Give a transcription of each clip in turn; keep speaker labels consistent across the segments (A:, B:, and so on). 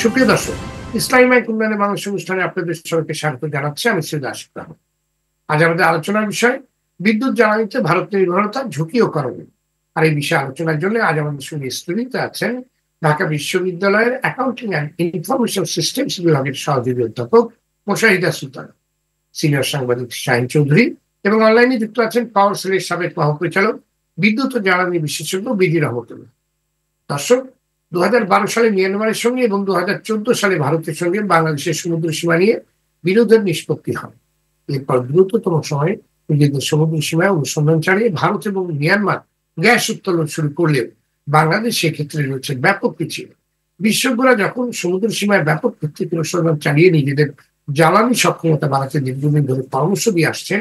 A: সুপ্রিয় দর্শক, ইসলামী ব্যাংক উন্নয়নে বাংলাদেশ অনুষ্ঠানে আপনাদের সবাইকে স্বাগত জানাচ্ছি। আমি সৈয়দ আশিক আহমেদ। আজ আমাদের আলোচনার বিষয় বিদ্যুৎ জ্বালানিতে ভারত নির্ভরতা, ঝুঁকি ও করণীয়। আর এই বিষয়ে আলোচনার জন্য আজ আমাদের সঙ্গে স্টুডিওতে আছেন ঢাকা বিশ্ববিদ্যালয়ের অ্যাকাউন্টিং অ্যান্ড ইনফরমেশন সিস্টেমস বিভাগের সহযোগী অধ্যাপক মোশাহিদা সুলতানা, সিনিয়র সাংবাদিক শাহিন চৌধুরী এবং অনলাইনে যুক্ত আছেন পাওয়ার সেলের সাবেক মহাপরিচালক, বিদ্যুৎ ও জ্বালানি বিশেষজ্ঞ বিধি রহমতুল্লাহ। দর্শক, 2012 সালে মিয়ানমারের সঙ্গে এবং 2014 সালে ভারতের সঙ্গে বাংলাদেশের সমুদ্র সীমা নিয়ে বিরোধের নিষ্পত্তি হয়। এরপর দ্রুততম সময়ে নিজেদের সমুদ্র সীমায় অনুসন্ধান চালিয়ে ভারত এবং মিয়ানমার গ্যাস উত্তোলন শুরু করলেও বাংলাদেশ সেক্ষেত্রে রয়েছে ব্যাপক পিছিয়ে। বিশেষজ্ঞরা যখন সমুদ্র সীমায় ব্যাপক ভিত্তিক অনুসন্ধান চালিয়ে নিজেদের জ্বালানি সক্ষমতা বাড়াতে দীর্ঘদিন ধরে পরামর্শ দিয়ে আসছেন,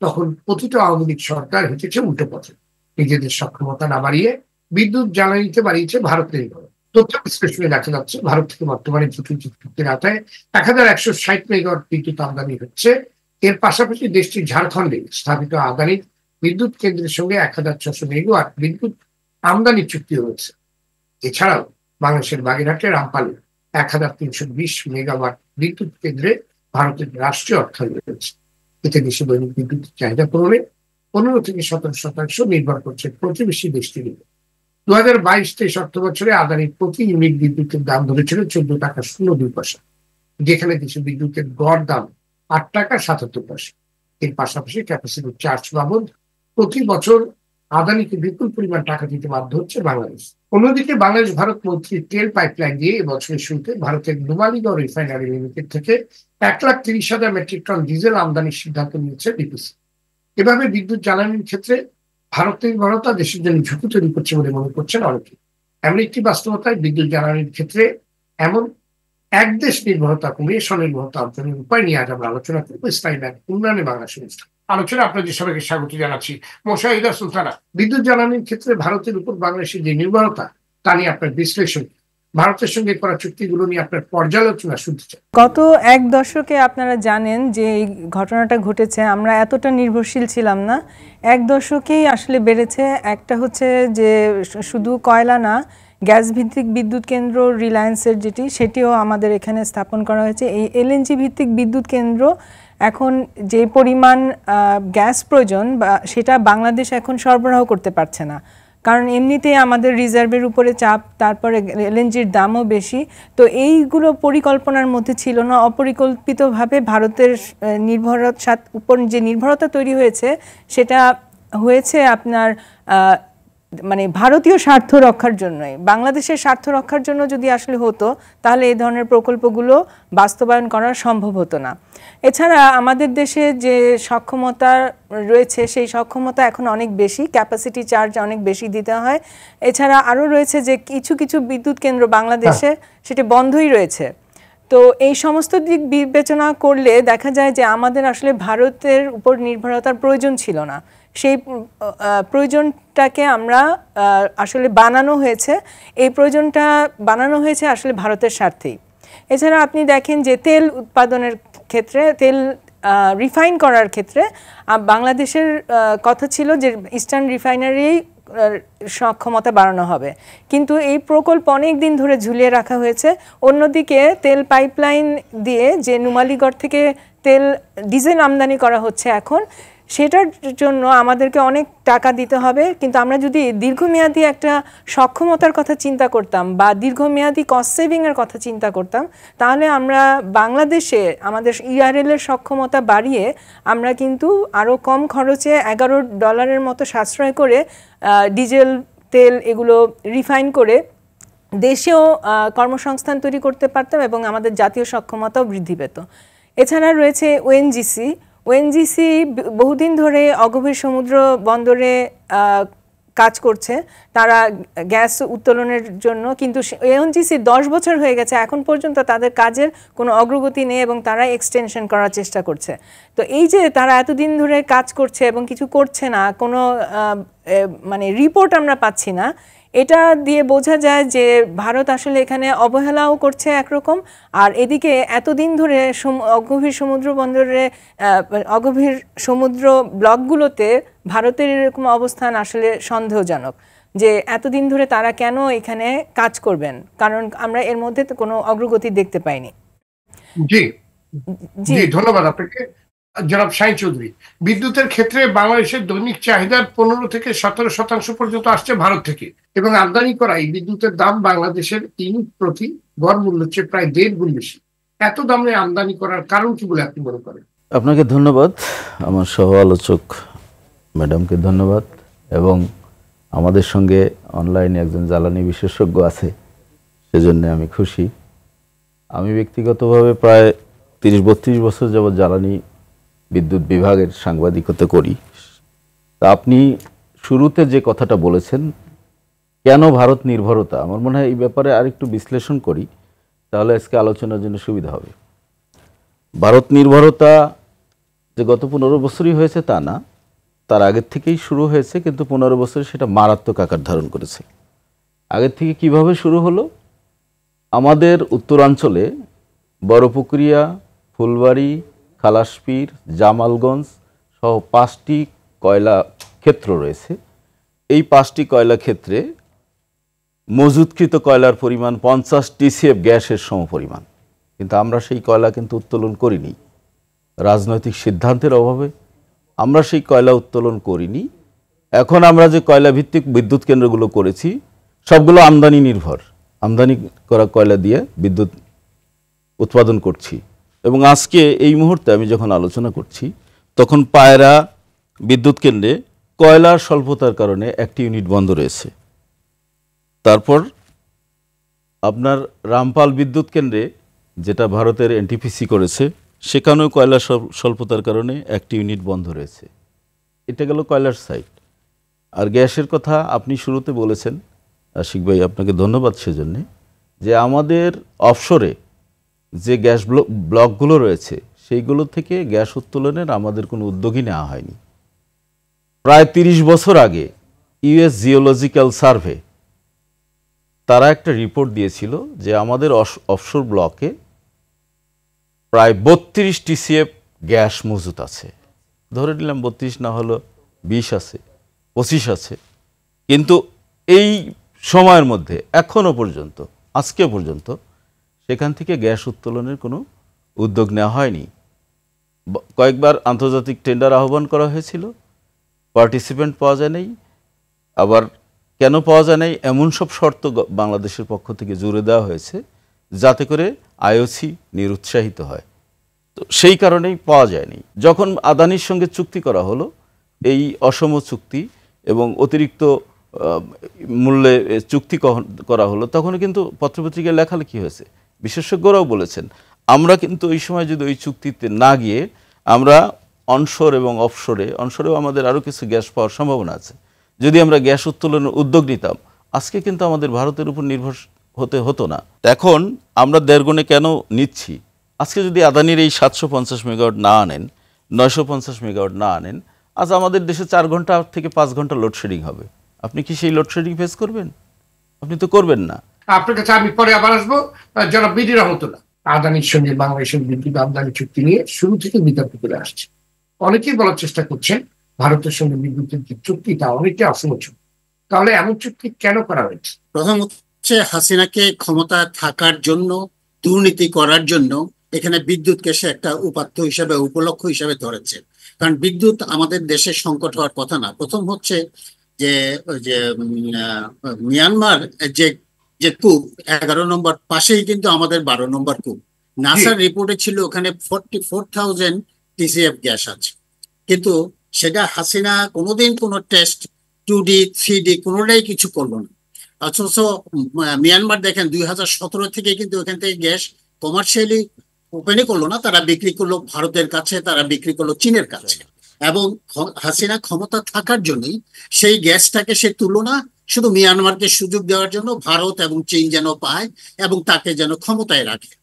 A: তখন পতিত আওয়ামী লীগ সরকার হেঁটেছে উল্টো পথে। নিজেদের সক্ষমতা না বাড়িয়ে বিদ্যুৎ জ্বালানিতে বাড়িয়েছে ভারত নির্ভর। তথ্য বিশ্লেষণে দেখা যাচ্ছে ভারত থেকে বর্তমানে চুক্তির আওতায় 1160 মেগাওয়াট বিদ্যুৎ আমদানি হচ্ছে। এর পাশাপাশি দেশটির ঝাড়খণ্ডে স্থাপিত আদানির বিদ্যুৎ কেন্দ্রের সঙ্গে 1600 মেগাওয়াট বিদ্যুৎ আমদানি চুক্তি হয়েছে। এছাড়াও বাংলাদেশের বাগেরহাটের রামপালে 1320 মেগাওয়াট বিদ্যুৎ কেন্দ্রে ভারতের রাষ্ট্রীয় অর্থায়ন রয়েছে। এতে দেশে দৈনিক বিদ্যুতের চাহিদা পূরণে 15 থেকে 17% নির্ভর করছে প্রতিবেশী দেশটির উপর। 2022-23 অর্থ বছরে আদানির প্রতি ইউনিট বিদ্যুতের দাম ধরেছিল 14 টাকা 02 পয়সা, যেখানে দেশে বিদ্যুতের গড় দাম 8 টাকা 77 পয়সা। এর পাশাপাশি ক্যাপাসিটি চার্জ বাবদ প্রতি বছর আদানিকে বিপুল পরিমাণ টাকা দিতে বাধ্য হচ্ছে বাংলাদেশ। অন্যদিকে বাংলাদেশ ভারত মৈত্রী তেল পাইপলাইন দিয়ে এবছরের শুরুতে ভারতের নুমালীগড় রিফাইনারি লিমিটেড থেকে 1,30,000 মেট্রিক টন ডিজেল আমদানির সিদ্ধান্ত নিয়েছে ডিপিসি। এভাবে বিদ্যুৎ জ্বালানির ক্ষেত্রে ভারত নির্ভরতা দেশের জন্য ঝুঁকি তৈরি করছে বলে মনে করছেন অনেকে। এমন একটি বাস্তবতায় বিদ্যুৎ জ্বালানির ক্ষেত্রে এমন এক দেশ নির্ভরতা কমিয়ে স্বনির্ভরতা অর্জনের উপায় নিয়ে আজ আমরা আলোচনা করবো ইসলামী ব্যাংক উন্নয়নে বাংলাদেশ অনুষ্ঠান। আলোচনা আপনাদের সবাইকে স্বাগত জানাচ্ছি। মোশাহিদা সুলতানা, বিদ্যুৎ জ্বালানির ক্ষেত্রে ভারতের উপর বাংলাদেশের যে নির্ভরতা তা নিয়ে আপনার বিশ্লেষণ, ভারতের সঙ্গে করা চুক্তিগুলো নিয়ে আপনার পর্যালোচনা শুনতে চাই।
B: গত এক দশকে আপনারা জানেন যে এই ঘটনাটা ঘটেছে, আমরা এতটা নির্ভরশীল ছিলাম না। এক দশকেই আসলে বেড়েছে। একটা হচ্ছে যে শুধু কয়লা না, গ্যাস ভিত্তিক বিদ্যুৎ কেন্দ্র রিলায়েন্সের সেটিও আমাদের এখানে স্থাপন করা হয়েছে। এই এলএনজি ভিত্তিক বিদ্যুৎ কেন্দ্র এখন যে পরিমাণ গ্যাস প্রয়োজন সেটা বাংলাদেশ এখন সরবরাহ করতে পারছে না, কারণ এমনিতেই আমাদের রিজার্ভের উপরে চাপ, তারপরে এলএনজির দামও বেশি। তো এইগুলো পরিকল্পনার মধ্যে ছিল না। অপরিকল্পিতভাবে ভারতের নির্ভরতার উপর যে নির্ভরতা তৈরি হয়েছে সেটা হয়েছে আপনার মানে ভারতীয় স্বার্থ রক্ষার জন্যই। বাংলাদেশের স্বার্থ রক্ষার জন্য যদি আসলে হতো তাহলে এই ধরনের প্রকল্পগুলো বাস্তবায়ন করা সম্ভব হতো না। এছাড়া আমাদের দেশে যে সক্ষমতা রয়েছে সেই সক্ষমতা এখন অনেক বেশি, ক্যাপাসিটি চার্জ অনেক বেশি দিতে হয়। এছাড়া আরও রয়েছে যে কিছু কিছু বিদ্যুৎ কেন্দ্র বাংলাদেশে সেটা বন্ধই রয়েছে। তো এই সমস্ত দিক বিবেচনা করলে দেখা যায় যে আমাদের আসলে ভারতের উপর নির্ভরতার প্রয়োজন ছিল না। সেই প্রয়োজনটাকে আমরা আসলে বানানো হয়েছে, এই প্রয়োজনটা বানানো হয়েছে আসলে ভারতের স্বার্থেই। এছাড়া আপনি দেখেন যে তেল উৎপাদনের ক্ষেত্রে, তেল রিফাইন করার ক্ষেত্রে বাংলাদেশের কথা ছিল যে ইস্টার্ন রিফাইনারি সক্ষমতা বাড়ানো হবে, কিন্তু এই প্রকল্প অনেক দিন ধরে ঝুলিয়ে রাখা হয়েছে। অন্যদিকে তেল পাইপলাইন দিয়ে যে নুমালীগড় থেকে ডিজেল আমদানি করা হচ্ছে এখন, সেটার জন্য আমাদেরকে অনেক টাকা দিতে হবে। কিন্তু আমরা যদি দীর্ঘমেয়াদী একটা সক্ষমতার কথা চিন্তা করতাম বা দীর্ঘমেয়াদী কস্ট সেভিংয়ের কথা চিন্তা করতাম, তাহলে আমরা বাংলাদেশে আমাদের ইআরএলের সক্ষমতা বাড়িয়ে আমরা কিন্তু আরও কম খরচে $11 মতো সাশ্রয় করে ডিজেল, তেল এগুলো রিফাইন করে দেশেও কর্মসংস্থান তৈরি করতে পারতাম এবং আমাদের জাতীয় সক্ষমতাও বৃদ্ধি পেত। এছাড়া রয়েছে ওএনজিসি বহুদিন ধরে অগভীর সমুদ্র বন্দরে কাজ করছে তারা গ্যাস উত্তোলনের জন্য, কিন্তু ওএনজিসি 10 বছর হয়ে গেছে, এখন পর্যন্ত তাদের কাজের কোনো অগ্রগতি নেই এবং তারা এক্সটেনশন করার চেষ্টা করছে। তো এই যে তারা এতদিন ধরে কাজ করছে এবং কিছু করছে না, কোনো মানে রিপোর্ট আমরা পাচ্ছি না, এটা দিয়ে বোঝা যায় যে ভারত আসলে এখানে অবহেলাও করছে একরকম, আর এদিকে এতদিন ধরে অগভীর সমুদ্র বন্দরে অগভীর সমুদ্র ব্লকগুলোতে ভারতের এরকম অবস্থান আসলে সন্দেহজনক। যে এতদিন ধরে তারা কেন এখানে কাজ করবেন, কারণ আমরা এর মধ্যে তো কোনো অগ্রগতি দেখতে পাইনি।
A: জি
B: জি,
A: জি, ধন্যবাদ আপনাকে জনাব শাহিন চৌধুরী। বিদ্যুতের ক্ষেত্রে বাংলাদেশের দৈনিক চাহিদার 15 থেকে 17% পর্যন্ত আসছে ভারত থেকে, এবং আমদানি করা এই বিদ্যুতের দাম বাংলাদেশের ইউনিট প্রতি গড় মূল্যের চেয়ে প্রায় 1.5 গুণ বেশি। এত দামে আমদানি করার কারণ কি বলে আপনি মনে করেন?
C: আপনাকে ধন্যবাদ, আমার সহ আলোচক ম্যাডামকে ধন্যবাদ, এবং আমাদের সঙ্গে অনলাইনে একজন জ্বালানি বিশেষজ্ঞ আছে, সেজন্য আমি খুশি। আমি ব্যক্তিগতভাবে প্রায় 30-32 বছর যাবৎ জ্বালানি বিদ্যুৎ বিভাগের সাংবাদিকতা করি। তা আপনি শুরুতে যে কথাটা বলেছেন, কেন ভারত নির্ভরতা, আমার মনে হয় এই ব্যাপারে আরেকটু বিশ্লেষণ করি, তাহলে আজকে আলোচনার জন্য সুবিধা হবে। ভারত নির্ভরতা যে গত 15 বছরই হয়েছে তা না, তার আগের থেকেই শুরু হয়েছে, কিন্তু 15 বছরে সেটা মারাত্মক আকার ধারণ করেছে। আগের থেকে কিভাবে শুরু হলো? আমাদের উত্তরাঞ্চলে বড়পুকুরিয়া, ফুলবাড়ি, খালাসপীর, জামালগঞ্জ সহ 5টি কয়লা ক্ষেত্র রয়েছে। এই 5টি কয়লা ক্ষেত্রে মজুতকৃত কয়লার পরিমাণ 50 TCF গ্যাসের সমপরিমাণ, কিন্তু আমরা সেই কয়লা কিন্তু উত্তোলন করিনি। রাজনৈতিক সিদ্ধান্তের অভাবে আমরা সেই কয়লা উত্তোলন করিনি। এখন আমরা যে কয়লা ভিত্তিক বিদ্যুৎ কেন্দ্রগুলো করেছি সবগুলো আমদানি নির্ভর, আমদানি করা কয়লা দিয়ে বিদ্যুৎ উৎপাদন করছি। এবং আজকে এই মুহূর্তে আমি যখন আলোচনা করছি তখন পায়রা বিদ্যুৎ কেন্দ্রে কয়লার স্বল্পতার কারণে একটি ইউনিট বন্ধ রয়েছে। তারপর আপনার রামপাল বিদ্যুৎ কেন্দ্রে, যেটা ভারতের এনটিপিসি করেছে, সেখানেও কয়লার স্বল্পতার কারণে একটি ইউনিট বন্ধ রয়েছে। এটা গেল কয়লার সাইট। আর গ্যাসের কথা আপনি শুরুতে বলেছেন, আশিক ভাই, আপনাকে ধন্যবাদ সেজন্যে, যে আমাদের অফশোরে যে গ্যাস ব্লকগুলো রয়েছে সেইগুলো থেকে গ্যাস উত্তোলনের আমাদের কোনো উদ্যোগই নেওয়া হয়নি। প্রায় 30 বছর আগে ইউএস জিওলজিক্যাল সার্ভে তারা একটা রিপোর্ট দিয়েছিল যে আমাদের অফশোর ব্লকে প্রায় 32 TCF গ্যাস মজুত আছে। ধরে নিলাম 32 না হলো 20 আছে, 25 আছে, কিন্তু এই সময়ের মধ্যে এখনো পর্যন্ত, আজকে পর্যন্ত সেখান থেকে গ্যাস উত্তোলনের কোনো উদ্যোগ নেওয়া হয়নি। কয়েকবার আন্তর্জাতিক টেন্ডার আহ্বান করা হয়েছিল, পার্টিসিপেন্ট পাওয়া যায় নাই। আবার কেন পাওয়া যায় নাই, এমন সব শর্ত বাংলাদেশের পক্ষ থেকে জুড়ে দেওয়া হয়েছে যাতে করে আইওসি নিরুৎসাহিত হয়। তো সেই কারণেই পাওয়া যায়নি। যখন আদানির সঙ্গে চুক্তি করা হলো, এই অসম চুক্তি এবং অতিরিক্ত মূল্যে চুক্তি করা হলো, তখন কিন্তু পত্রপত্রিকায় লেখালেখি হয়েছে, বিশেষজ্ঞরাও বলেছেন আমরা কিন্তু ওই সময় যদি ওই চুক্তিতে না গিয়ে আমরা অনশোর এবং অনশোরেও আমাদের আরও কিছু গ্যাস পাওয়ার সম্ভাবনা আছে, যদি আমরা গ্যাস উত্তোলনের উদ্যোগ নিতাম, আজকে কিন্তু আমাদের ভারতের উপর নির্ভর হতো না। এখন আমরা 1.5 গুণে কেন নিচ্ছি? আজকে যদি আদানির এই 750 মেগাওয়াট না আনেন, 950 মেগাওয়াট না আনেন, আজ আমাদের দেশে 4 ঘন্টা থেকে 5 ঘন্টা লোডশেডিং হবে। আপনি কি সেই লোডশেডিং ফেস করবেন? আপনি তো করবেন না।
A: আপনার কাছে আমি পরে আবার আসবো। জনাব বিডি রহমতুল্লাহ, আদানির সঙ্গে বাংলাদেশের বিদ্যুৎ আমদানি চুক্তি নিয়ে শুরু থেকে বিতর্ক করে আসছে। অনেকেই বলার চেষ্টা করছেন ভারতের সঙ্গে বিদ্যুতের যে চুক্তিটা অনেকটা অসমোচক। তাহলে এমন চুক্তি কেন করা হয়েছে?
D: প্রথম হচ্ছে হাসিনাকে ক্ষমতা থাকার জন্য, দুর্নীতি করার জন্য এখানে বিদ্যুৎকে সে একটা উপাত্ত হিসাবে, উপলক্ষ হিসাবে ধরেছে। কারণ বিদ্যুৎ আমাদের দেশে সংকট হওয়ার কথা না। প্রথম হচ্ছে যে মিয়ানমার যে যে কূপ 11 নম্বর পাশেই কিন্তু আমাদের 12 নম্বর কূপ। নাসার রিপোর্টে ছিল ওখানে 44,000 TCF গ্যাস আছে, কিন্তু সেটা হাসিনা কোনোদিন কোনো টেস্ট 2D 3D কোনোটাই কিছু করলো না। অথচ মিয়ানমার দেখেন 2017 থেকে কিন্তু ওখান থেকে গ্যাস কমার্শিয়ালি ওপেনই করলো না, তারা বিক্রি করলো ভারতের কাছে, তারা বিক্রি করলো চীনের কাছে। এবং হাসিনা ক্ষমতা থাকার জন্যই সেই গ্যাসটাকে সে তুললো না, শুধু মিয়ানমারকে সুযোগ দেওয়ার জন্য ভারত এবং চীন যেন পায় এবং তাকে যেন ক্ষমতায় রাখে।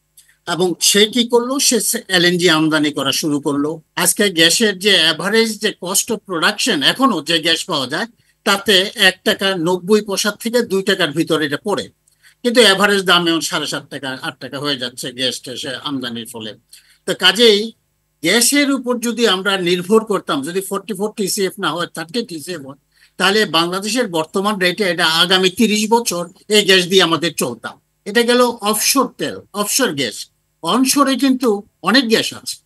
D: এবং সে কি করলো, সে এলএনজি আমদানি করা শুরু করলো। আজকে গ্যাসের যে অ্যাভারেজ যে কস্ট অফ প্রোডাকশন এখনো যে গ্যাস পাওয়া যায় তাতে 1 টাকা 90 পয়সা থেকে 2 টাকার ভিতরে এটা পড়ে, কিন্তু অ্যাভারেজ দাম এখন 7.5 টাকা 8 টাকা হয়ে যাচ্ছে গ্যাস আমদানির ফলে। তো কাজেই গ্যাসের উপর যদি আমরা নির্ভর করতাম, যদি 44 TCF না হয় 30 TCF হয়, তাহলে বাংলাদেশের বর্তমান রেটে এটা আগামী 30 বছর এই গ্যাস দিয়ে আমাদের চলতাম। এটা গেল অফশোর তেল, অফশোর গ্যাস। অনশোরে কিন্তু অনেক গ্যাস আছে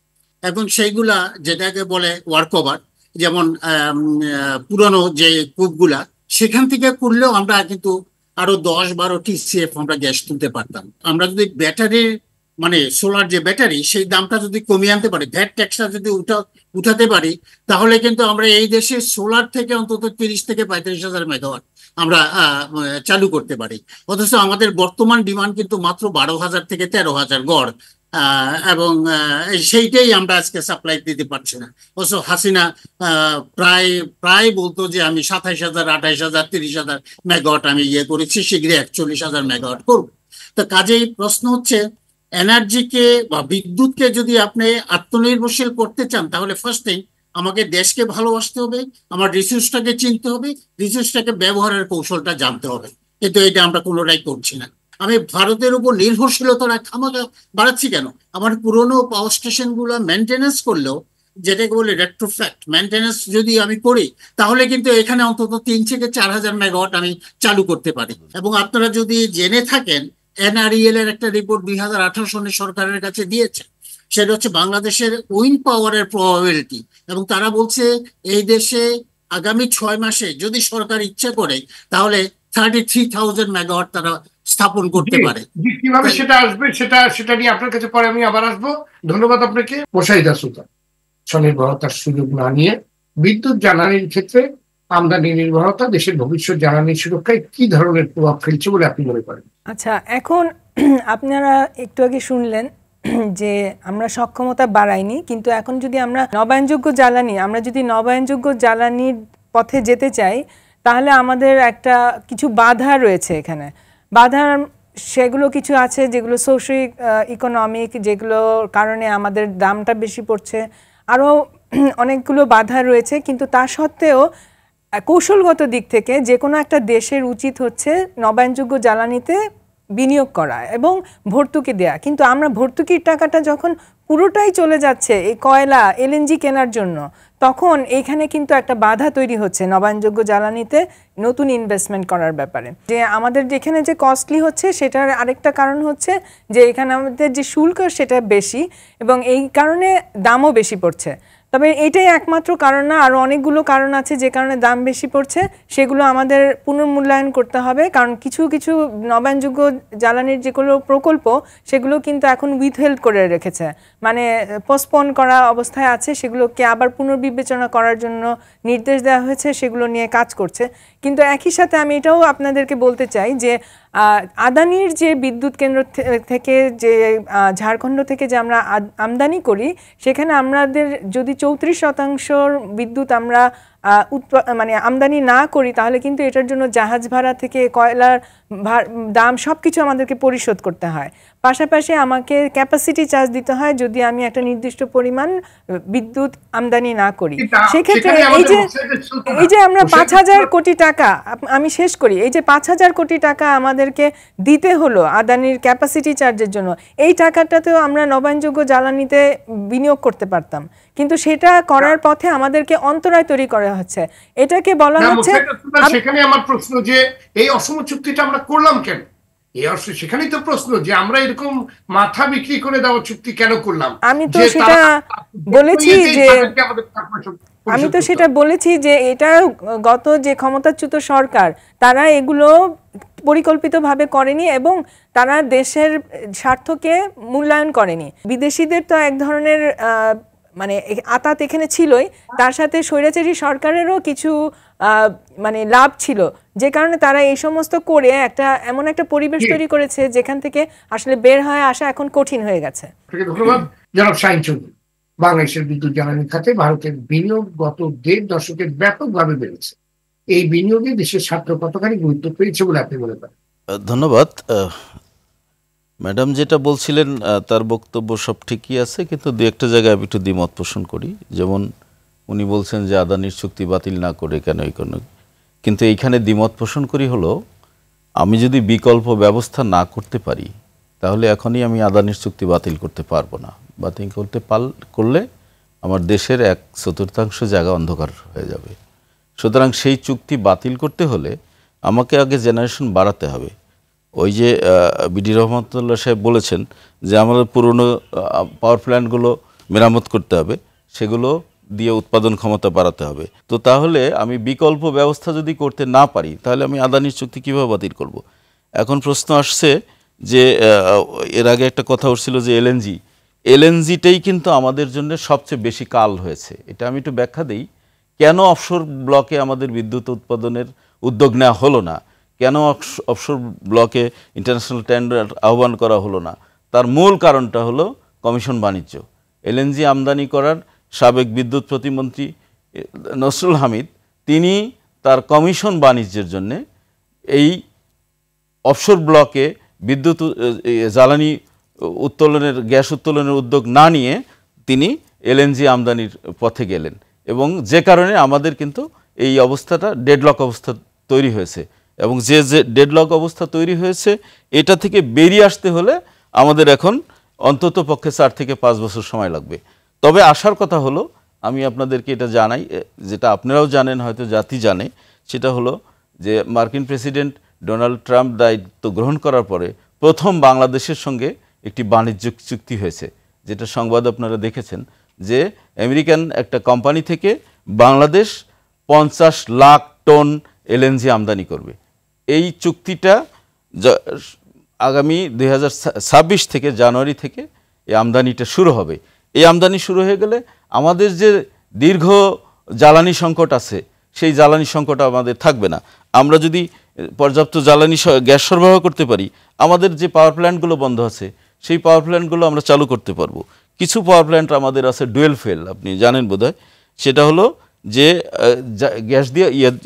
D: এবং সেইগুলা যেটাকে বলে ওয়ার্ক ওভার, যেমন পুরনো যে কূপগুলা, সেখান থেকে করলেও আমরা কিন্তু আরো 10-12 TCF আমরা গ্যাস তুলতে পারতাম। আমরা যদি ব্যাটারির মানে সোলার যে ব্যাটারি, সেই দামটা যদি কমিয়ে আনতে পারি, ভ্যাট ট্যাক্সটা যদি উঠাতে পারি, তাহলে কিন্তু আমরা এই দেশে সোলার থেকে অন্তত 30 থেকে 35,000 মেগাওয়াট আমরা চালু করতে পারি। অথচ আমাদের বর্তমান ডিমান্ড কিন্তু মাত্র 12,000 থেকে 13,000 গড়, এবং সেইটাই আমরা আজকে সাপ্লাই দিতে পারছি না। অথচ হাসিনা প্রায় প্রায় বলতো যে আমি 27,000, 28,000, 30,000 মেগাওয়াট আমি করেছি, শীঘ্রই 41,000 মেগাওয়াট করবো। তো কাজেই প্রশ্ন হচ্ছে, এনার্জিকে বা বিদ্যুৎকে যদি আপনি আত্মনির্ভরশীল করতে চান, তাহলে ফার্স্ট থিং আমাকে দেশকে ভালোবাসতে হবে, আমার রিসোর্সটাকে চিনতে হবে, রিসোর্সটাকে ব্যবহারের কৌশলটা জানতে হবে। কিন্তু এটা আমরা কোনোটাই করছি না। আমি ভারতের উপর নির্ভরশীলতা খামাখা বাড়াচ্ছি কেন? আমার পুরনো পাওয়ার স্টেশন গুলো মেনটেনেন্স করলেও, যেটাকে বলে রেট্রোফ্যাক্ট মেনটেনেন্স যদি আমি করি, তাহলে কিন্তু এখানে অন্তত 3 থেকে 4,000 মেগাওয়াট আমি চালু করতে পারি। এবং আপনারা যদি জেনে থাকেন, NREL এর একটা রিপোর্ট 2018 সনে সরকারের কাছে দিয়েছে, সেটা হচ্ছে বাংলাদেশের উইন্ড পাওয়ারের প্রবাবিলিটি, এবং তারা বলছে এই দেশে আগামী 6 মাসে যদি সরকার ইচ্ছা করে, তাহলে 33,000 মেগাওয়াট তারা স্থাপন করতে পারে।
A: কিভাবে সেটা আসবে সেটা নিয়ে আপনার কাছে পরে আমি আবার আসবো। ধন্যবাদ আপনাকে। মোশাহিদা সুলতান, স্বনির্ভরতার সুযোগ না নিয়ে বিদ্যুৎ জ্বালানির ক্ষেত্রে আমদানি নির্ভরতা দেশের ভবিষ্যৎ জ্বালানি সুরক্ষায় কি ধরনের প্রভাব ফেলছে বলে আপনি মনে করেন?
B: আচ্ছা, এখন আপনারা একটু আগে শুনলেন যে আমরা সক্ষমতা বাড়াইনি, কিন্তু এখন যদি আমরা নবায়নযোগ্য জ্বালানির পথে যেতে চাই, তাহলে আমাদের একটা কিছু বাধা রয়েছে এখানে। বাধার সেগুলো কিছু আছে যেগুলো সোশ্যাল ইকোনমিক, যেগুলোর কারণে আমাদের দামটা বেশি পড়ছে, আরও অনেকগুলো বাধা রয়েছে। কিন্তু তা সত্ত্বেও কৌশলগত দিক থেকে যে কোনো একটা দেশের উচিত হচ্ছে নবায়নযোগ্য জ্বালানিতে বিনিয়োগ করা এবং ভর্তুকি দেয়া। কিন্তু আমরা ভর্তুকির টাকাটা যখন পুরোটাই চলে যাচ্ছে এই কয়লা LNG কেনার জন্য, তখন এইখানে কিন্তু একটা বাধা তৈরি হচ্ছে নবায়নযোগ্য জ্বালানিতে নতুন ইনভেস্টমেন্ট করার ব্যাপারে। যে আমাদের যেখানে যে কস্টলি হচ্ছে, সেটার আরেকটা কারণ হচ্ছে যে এখানে আমাদের যে শুল্ক সেটা বেশি, এবং এই কারণে দামও বেশি পড়ছে। তবে এটাই একমাত্র কারণ না, আরও অনেকগুলো কারণ আছে যে কারণে দাম বেশি পড়ছে। সেগুলো আমাদের পুনর্মূল্যায়ন করতে হবে, কারণ কিছু কিছু নবায়নযোগ্য জ্বালানির যেগুলো প্রকল্প, সেগুলো কিন্তু এখন উইথহেল্ড করে রেখেছে, মানে পোস্টপোন করা অবস্থায় আছে। সেগুলোকে আবার পুনর্বিবেচনা করার জন্য নির্দেশ দেওয়া হয়েছে, সেগুলো নিয়ে কাজ করছে। কিন্তু একই সাথে আমি এটাও আপনাদেরকে বলতে চাই যে আদানির যে বিদ্যুৎ কেন্দ্র থেকে যে ঝাড়খণ্ড থেকে যে আমরা আমদানি করি, সেখানে আমাদের যদি 34% বিদ্যুৎ আমরা মানে আমদানি না করি, তাহলে কিন্তু এটার জন্য জাহাজ ভাড়া থেকে কয়লার দাম সব কিছু আমাদেরকে পরিশোধ করতে হয়। পাশাপাশি আমাকে ক্যাপাসিটি চার্জ দিতে হয় যদি আমি একটা নির্দিষ্ট পরিমাণ বিদ্যুৎ আমদানি না করি। সেক্ষেত্রে এই যে আমরা 5,000 কোটি টাকা, আমি শেষ করি, এই যে 5,000 কোটি টাকা আমাদেরকে দিতে হলো আদানির ক্যাপাসিটি চার্জের জন্য, এই টাকাটাতেও আমরা নবায়নযোগ্য জ্বালানিতে বিনিয়োগ করতে পারতাম, কিন্তু সেটা করার পথে আমাদেরকে অন্তরায় তৈরি করা হচ্ছে। এটাকে বলা হচ্ছে,
A: সেখানে আমার প্রশ্ন যে এই অসম চুক্তিটা আমরা করলাম কেন? সেখানেই তো প্রশ্ন যে আমরা এরকম মাথা বিক্রি করে দেওয়া চুক্তি কেন করলাম?
B: আমি তো সেটা বলেছি যে এটা গত যে ক্ষমতাচ্যুত সরকার, তারা এগুলো পরিকল্পিতভাবে করেনি এবং তারা দেশের স্বার্থকে মূল্যায়ন করেনি। বিদেশিদের তো এক ধরনের মানে আতাত এখানে ছিলই, তার সাথে স্বৈরাচারী সরকারেরও কিছু মানে লাভ ছিল, যে কারণে তারা এই সমস্ত করে এমন একটা পরিবেশ তৈরি করেছে যেখান থেকে আসলে বের হয়ে আসা এখন কঠিন হয়ে গেছে।
A: ধন্যবাদ। জনাব শাহীন চৌধুরী, বাংলাদেশের বিদ্যুৎ জ্বালানি খাতে ভারতের বিনিয়োগ গত 1.5 দশকে ব্যাপকভাবে বেড়েছে। এই বিনিয়োগে দেশের স্বার্থ কতখানি গুরুত্ব পেয়েছে বলে আপনি মনে করেন?
C: ধন্যবাদ। ম্যাডাম যেটা বলছিলেন তার বক্তব্য সব ঠিকই আছে, কিন্তু দু একটা জায়গায় আমি একটু দ্বিমত পোষণ করি। যেমন উনি বলছেন যে আদানির চুক্তি বাতিল না করে কেন, কিন্তু এইখানে দ্বিমত পোষণ করি হলো, আমি যদি বিকল্প ব্যবস্থা না করতে পারি, তাহলে এখনই আমি আদানির চুক্তি বাতিল করতে পারবো না। বাতিল করলে আমার দেশের 1/4 জায়গা অন্ধকার হয়ে যাবে। সুতরাং সেই চুক্তি বাতিল করতে হলে আমাকে আগে জেনারেশন বাড়াতে হবে। ওই যে বিডি রহমতুল্লাহ সাহেব বলেছেন যে আমাদের পুরনো পাওয়ার প্ল্যান্টগুলো মেরামত করতে হবে, সেগুলো দিয়ে উৎপাদন ক্ষমতা বাড়াতে হবে। তো তাহলে আমি বিকল্প ব্যবস্থা যদি করতে না পারি তাহলে আমি আদানির চুক্তি কীভাবে বাতিল করব? এখন প্রশ্ন আসছে যে এর আগে একটা কথা উঠছিল যে এলএনজিটাই কিন্তু আমাদের জন্য সবচেয়ে বেশি কাল হয়েছে। এটা আমি একটু ব্যাখ্যা দিই, কেন অফশোর ব্লকে আমাদের বিদ্যুৎ উৎপাদনের উদ্যোগ নেওয়া হলো না, কেন অফশোর ব্লকে ইন্টারন্যাশনাল টেন্ডার আহ্বান করা হলো না। তার মূল কারণটা হলো কমিশন বাণিজ্য। এলএনজি আমদানি করার সাবেক বিদ্যুৎ প্রতিমন্ত্রী নসরুল হামিদ তিনি তার কমিশন বাণিজ্যের জন্যে এই অফশোর ব্লকে বিদ্যুৎ জ্বালানি উত্তোলনের গ্যাস উত্তোলনের উদ্যোগ না নিয়ে তিনি এলএনজি আমদানির পথে গেলেন, এবং যে কারণে আমাদের কিন্তু এই অবস্থাটা ডেডলক অবস্থা তৈরি হয়েছে। এবং যে ডেডলক অবস্থা তৈরি হয়েছে এটা থেকে বেরিয়ে আসতে হলে আমাদের এখন অন্তত পক্ষে 4 থেকে 5 বছর সময় লাগবে। তবে আসার কথা হলো, আমি আপনাদেরকে এটা জানাই, যেটা আপনারাও জানেন, হয়তো জাতি জানে, সেটা হলো যে মার্কিন প্রেসিডেন্ট ডোনাল্ড ট্রাম্প দায়িত্ব গ্রহণ করার পরে প্রথম বাংলাদেশের সঙ্গে একটি বাণিজ্যিক চুক্তি হয়েছে, যেটা সংবাদ আপনারা দেখেছেন, যে আমেরিকান একটা কোম্পানি থেকে বাংলাদেশ 50 লাখ টন এলএনজি আমদানি করবে। এই চুক্তিটা আগামী 2026 থেকে জানুয়ারি থেকে এই আমদানিটা শুরু হবে। এই আমদানি শুরু হয়ে গেলে আমাদের যে দীর্ঘ জ্বালানি সংকট আছে সেই জ্বালানি সংকট আমাদের থাকবে না। আমরা যদি পর্যাপ্ত জ্বালানি গ্যাস সরবরাহ করতে পারি, আমাদের যে পাওয়ার প্ল্যান্টগুলো বন্ধ আছে সেই পাওয়ার প্ল্যান্টগুলো আমরা চালু করতে পারবো। কিছু পাওয়ার প্ল্যান্ট আমাদের আছে ডুয়েল ফুয়েল, আপনি জানেন বোধহয়, সেটা হলো যে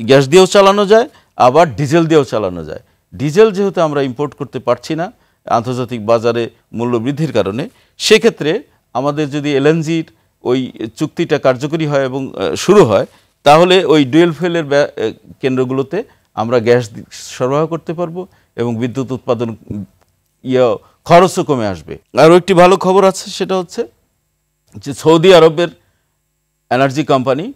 C: গ্যাস দিয়েও চালানো যায়, আবার ডিজেল দিয়েও চালানো যায়। ডিজেল যেহেতু আমরা ইম্পোর্ট করতে পারছি না আন্তর্জাতিক বাজারে মূল্য বৃদ্ধির কারণে, সেক্ষেত্রে আমাদের যদি এলএনজির ওই চুক্তিটা কার্যকরী হয় এবং শুরু হয়, তাহলে ওই ডুয়েল ফুয়েলের কেন্দ্রগুলোতে আমরা গ্যাস সরবরাহ করতে পারবো এবং বিদ্যুৎ উৎপাদন খরচও কমে আসবে। আরও একটি ভালো খবর আছে, সেটা হচ্ছে যে সৌদি আরবের এনার্জি কোম্পানি